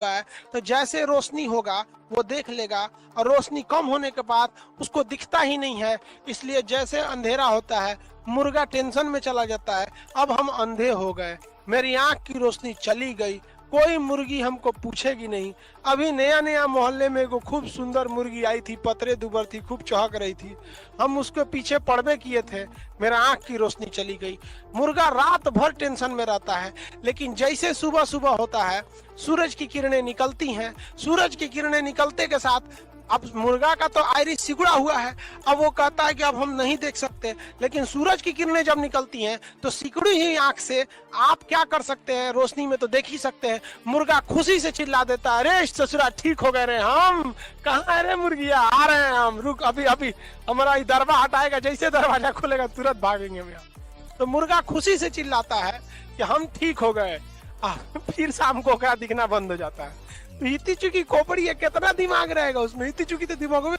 है तो जैसे रोशनी होगा वो देख लेगा, और रोशनी कम होने के बाद उसको दिखता ही नहीं है। इसलिए जैसे अंधेरा होता है मुर्गा टेंशन में चला जाता है, अब हम अंधे हो गए, मेरी आंख की रोशनी चली गई, कोई मुर्गी हमको पूछेगी नहीं। अभी नया नया मोहल्ले में एगो खूब सुंदर मुर्गी आई थी, पतरे दुबर थी, खूब चहक रही थी, हम उसके पीछे पड़बे किए थे, मेरा आंख की रोशनी चली गई। मुर्गा रात भर टेंशन में रहता है, लेकिन जैसे सुबह सुबह होता है सूरज की किरणें निकलती हैं, सूरज की किरणें निकलते के साथ अब मुर्गा का तो आइरिस सिकुड़ा हुआ है, अब वो कहता है कि अब हम नहीं देख सकते, लेकिन सूरज की किरणें जब निकलती हैं तो सिकुड़ी हुई आंख से आप क्या कर सकते हैं, रोशनी में तो देख ही सकते हैं। मुर्गा खुशी से चिल्ला देता है, अरे ससुरा ठीक हो गए रे, हम कहाँ है रे मुर्गिया, आ रहे हैं हम, रुक अभी अभी हमारा दरवा हटाएगा, जैसे दरवाजा खुलेगा तुरंत भागेंगे हम यहाँ। तो मुर्गा खुशी से चिल्लाता है कि हम ठीक हो गए, फिर शाम को क्या दिखना बंद हो जाता है। तो इतनी चुकी खोपड़ी है, कितना दिमाग रहेगा उसमें, इतनी चुकी तो दिमाग में